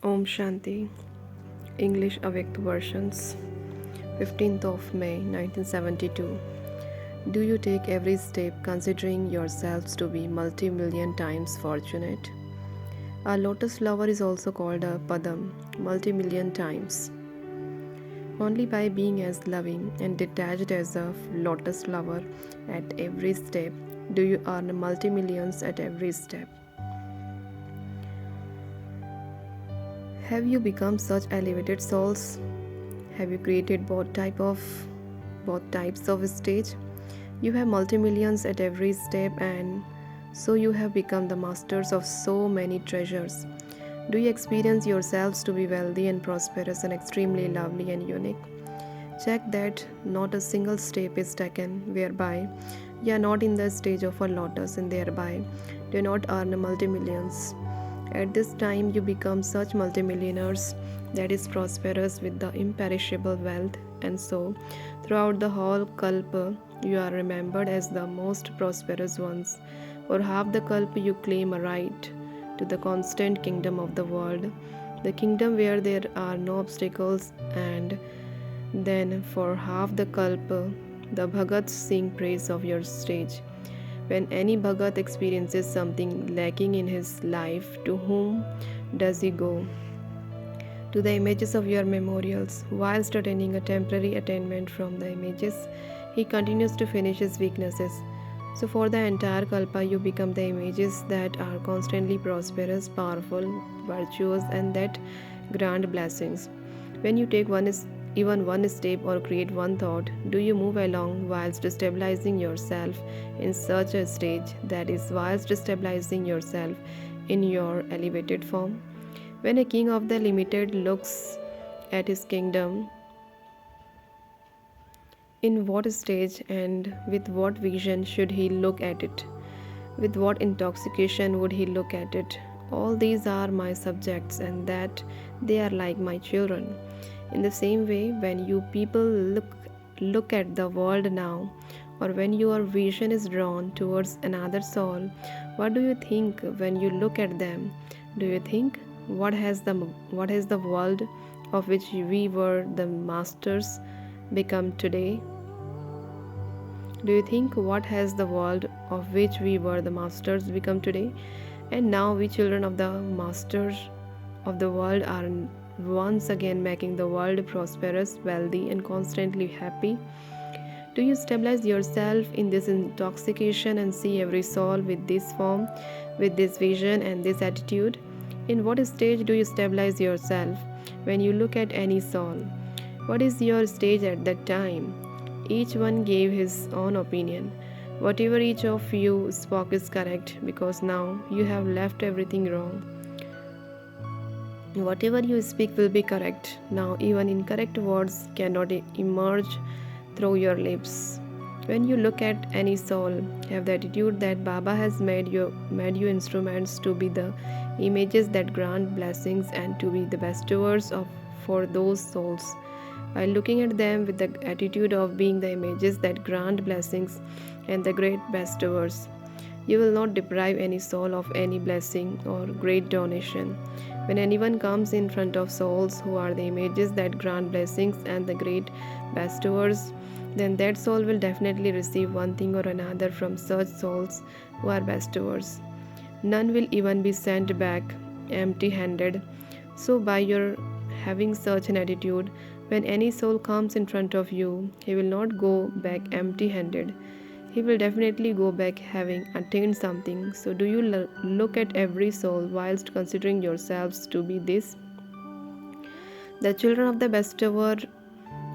Om Shanti, English Avyakt versions, 15th of May 1972. Do you take every step considering yourselves to be multi-million times fortunate? A lotus flower is also called a padam, multi-million times. Only by being as loving and detached as a lotus flower at every step do you earn multi-millions at every step. Have you become such elevated souls? Have you created both types of stage? You have multi-millions at every step, and so you have become the masters of so many treasures. Do you experience yourselves to be wealthy and prosperous and extremely lovely and unique? Check that not a single step is taken whereby you are not in the stage of a lotus and thereby do not earn multi-millions. At this time, you become such multimillionaires that is prosperous with the imperishable wealth, and so throughout the whole kalpa, you are remembered as the most prosperous ones. For half the kalpa, you claim a right to the constant kingdom of the world, the kingdom where there are no obstacles, and then for half the kalpa, the bhagats sing praise of your stage. When any Bhagat experiences something lacking in his life, to whom does he go? To the images of your memorials. Whilst attaining a temporary attainment from the images, he continues to finish his weaknesses. So, for the entire Kalpa, you become the images that are constantly prosperous, powerful, virtuous, and that grant blessings. When you take even one step or create one thought, do you move along whilst stabilizing yourself in such a stage that is, whilst stabilizing yourself in your elevated form? When a king of the limited looks at his kingdom, in what stage and with what vision should he look at it? With what intoxication would he look at it? All these are my subjects, and that they are like my children. In the same way, when you people look at the world now, or when your vision is drawn towards another soul, what do you think when you look at them? Do you think what has the world of which we were the masters become today? Do you think what has the world of which we were the masters become today? And now we children of the masters of the world are once again making the world prosperous, wealthy, and constantly happy. Do you stabilize yourself in this intoxication and see every soul with this form, with this vision and this attitude? In what stage do you stabilize yourself when you look at any soul? What is your stage at that time? Each one gave his own opinion. Whatever each of you spoke is correct because now you have left everything wrong. Whatever you speak will be correct. Now, even incorrect words cannot emerge through your lips. When you look at any soul, have the attitude that Baba has made you instruments to be the images that grant blessings and to be the bestowers of for those souls. While looking at them with the attitude of being the images that grant blessings and the great bestowers, you will not deprive any soul of any blessing or great donation. When anyone comes in front of souls who are the images that grant blessings and the great bestowers, then that soul will definitely receive one thing or another from such souls who are bestowers. None will even be sent back empty handed. So, by your having such an attitude, when any soul comes in front of you, he will not go back empty handed. He will definitely go back having attained something. So, do you look at every soul whilst considering yourselves to be this? The children of the bestower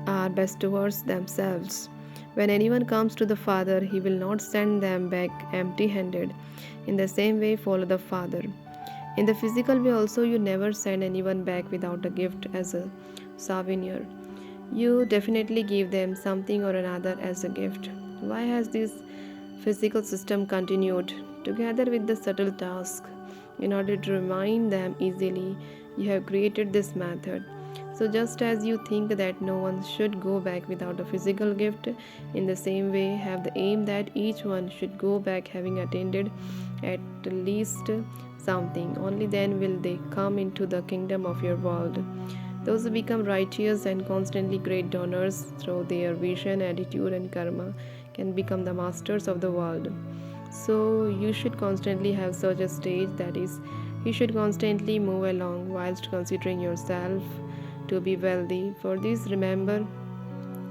are bestowers themselves. When anyone comes to the Father, he will not send them back empty handed. In the same way, follow the Father. In the physical way, also, you never send anyone back without a gift as a souvenir. You definitely give them something or another as a gift. Why has this physical system continued? Together with the subtle task, in order to remind them easily, you have created this method. So, just as you think that no one should go back without a physical gift, in the same way, have the aim that each one should go back having attended at least something. Only then will they come into the kingdom of your world. Those who become righteous and constantly great donors through their vision, attitude, and karma can become the masters of the world. So, you should constantly have such a stage, that is, you should constantly move along whilst considering yourself to be wealthy. For this, remember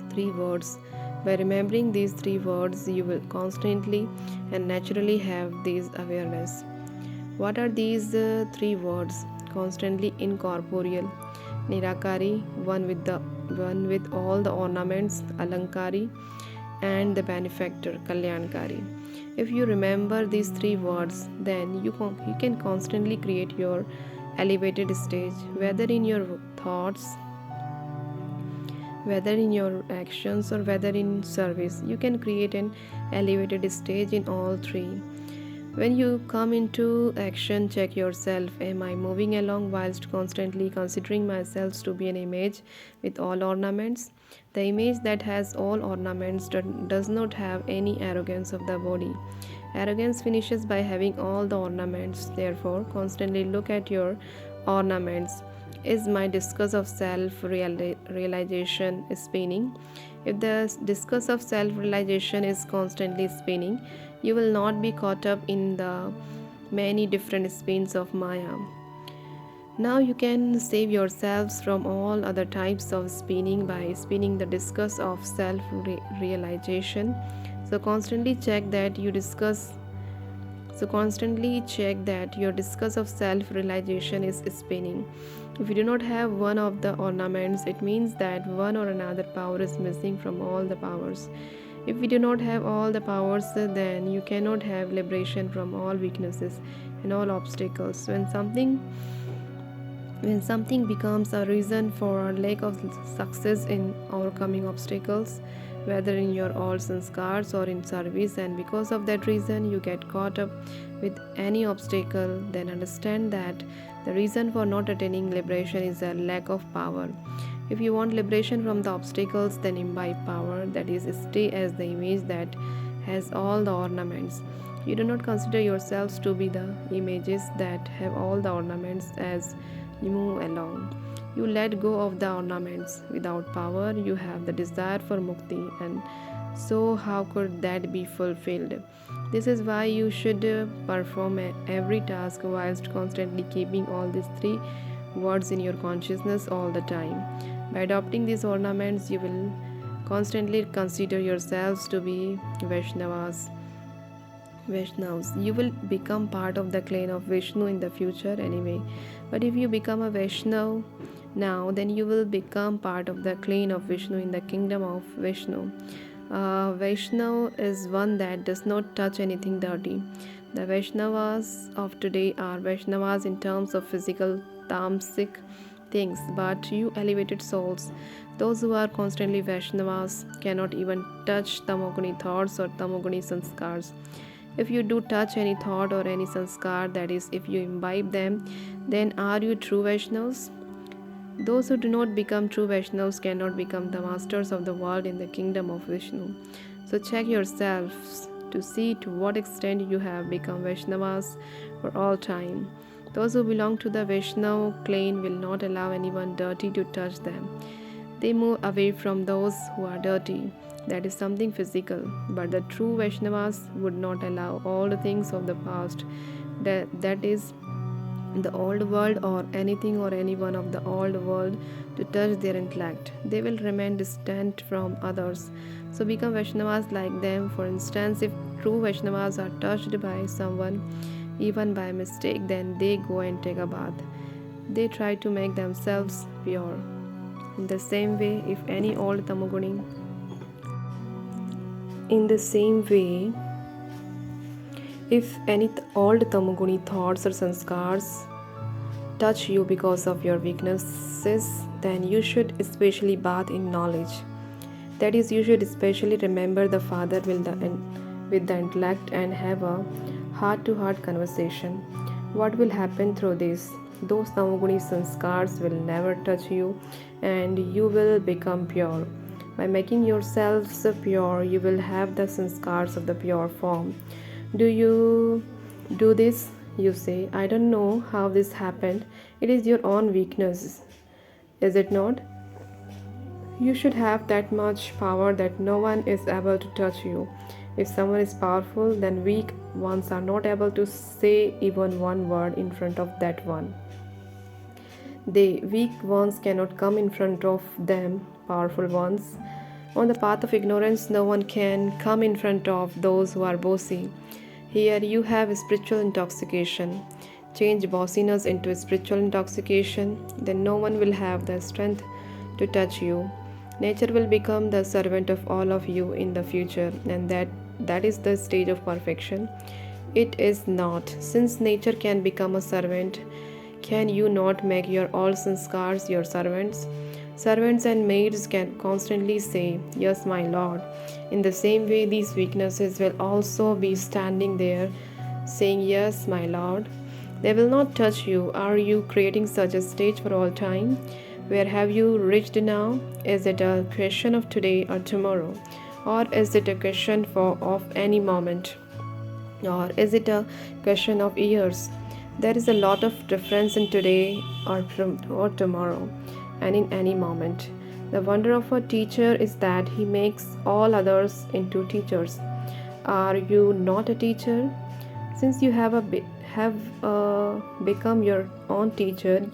three words. By remembering these three words, you will constantly and naturally have this awareness. What are these three words? Constantly incorporeal, Nirakari, one with all the ornaments, Alankari, and the benefactor, Kalyankari. If you remember these three words, then you can constantly create your elevated stage, whether in your thoughts, whether in your actions, or whether in service. You can create an elevated stage in all three. When you come into action, check yourself. Am I moving along whilst constantly considering myself to be an image with all ornaments? The image that has all ornaments does not have any arrogance of the body. Arrogance finishes by having all the ornaments. Therefore, constantly look at your ornaments. Is my discourse of self realization spinning? If the discourse of self realization is constantly spinning, you will not be caught up in the many different spins of Maya. Now you can save yourselves from all other types of spinning by spinning the discuss of self realization. So constantly check that you discuss so constantly check that your discuss of self realization is spinning. If you do not have one of the ornaments, it means that one or another power is missing from all the powers. If we do not have all the powers, then you cannot have liberation from all weaknesses and all obstacles. When something becomes a reason for our lack of success in overcoming obstacles, whether in your all sanskars or in service, and because of that reason you get caught up with any obstacle, then understand that the reason for not attaining liberation is a lack of power. If you want liberation from the obstacles, then imbibe power, that is, stay as the image that has all the ornaments. You do not consider yourselves to be the images that have all the ornaments as you move along. You let go of the ornaments. Without power, you have the desire for mukti, and so how could that be fulfilled? This is why you should perform every task whilst constantly keeping all these three words in your consciousness all the time. By adopting these ornaments, you will constantly consider yourselves to be Vaishnavas. You will become part of the clan of Vishnu in the future anyway. But if you become a Vaishnav now, then you will become part of the clan of Vishnu in the kingdom of Vishnu. Vaishnav is one that does not touch anything dirty. The Vaishnavas of today are Vaishnavas in terms of physical, tamasic things, but you elevated souls, those who are constantly Vaishnavas, cannot even touch tamoguni thoughts or tamoguni sanskars. If you do touch any thought or any sanskar, that is, if you imbibe them, then are you true Vaishnavas? Those who do not become true Vaishnavas cannot become the masters of the world in the kingdom of Vishnu. So check yourselves to see to what extent you have become Vaishnavas for all time. Those who belong to the Vaishnava clan will not allow anyone dirty to touch them. They move away from those who are dirty. That is something physical. But the true Vaishnavas would not allow all the things of the past, that is, the old world or anything or anyone of the old world, to touch their intellect. They will remain distant from others. So become Vaishnavas like them. For instance, if true Vaishnavas are touched by someone, even by mistake, then they go and take a bath. They try to make themselves pure. In the same way, if any old tamoguni In the same way, if any old tamoguni thoughts or sanskars touch you because of your weaknesses, then you should especially bath in knowledge. That is, you should especially remember the Father with the intellect and have a heart-to-heart conversation. What will happen through this? Those tamoguni sanskars will never touch you, and you will become pure. By making yourselves pure, you will have the sanskars of the pure form. Do you do this? You say, I don't know how this happened. It is your own weakness, is it not? You should have that much power that no one is able to touch you. If someone is powerful, then weak ones are not able to say even one word in front of that one. The weak ones cannot come in front of them, powerful ones. On the path of ignorance, no one can come in front of those who are bossy. Here you have spiritual intoxication. Change bossiness into spiritual intoxication, then no one will have the strength to touch you. Nature will become the servant of all of you in the future, and that is the stage of perfection. It is not. Since nature can become a servant, can you not make your all sanskars your servants? Servants and maids can constantly say, Yes, my lord. In the same way, these weaknesses will also be standing there saying, Yes, my lord. They will not touch you. Are you creating such a stage for all time? Where have you reached now? Is it a question of today or tomorrow? Or is it a question of any moment? Or is it a question of years? There is a lot of difference in today or tomorrow and in any moment. The wonder of a teacher is that he makes all others into teachers. Are you not a teacher? Since you have become your own teacher,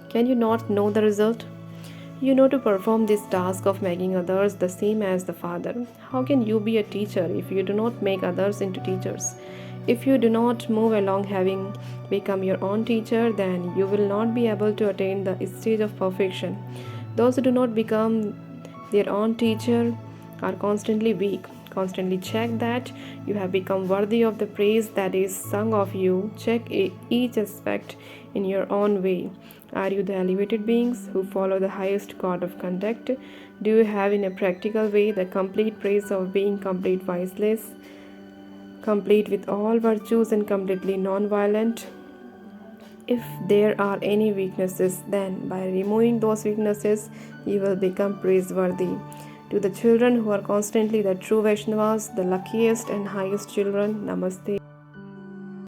can you not know the result? You know to perform this task of making others the same as the Father. How can you be a teacher if you do not make others into teachers? If you do not move along having become your own teacher, then you will not be able to attain the stage of perfection. Those who do not become their own teacher are constantly weak. Constantly check that you have become worthy of the praise that is sung of you. Check each aspect in your own way. Are you the elevated beings who follow the highest code of conduct? Do you have in a practical way the complete praise of being complete viceless, complete with all virtues and completely non-violent? If there are any weaknesses, then by removing those weaknesses, you will become praiseworthy. To the children who are constantly the true Vaishnavas, the luckiest and highest children, Namaste.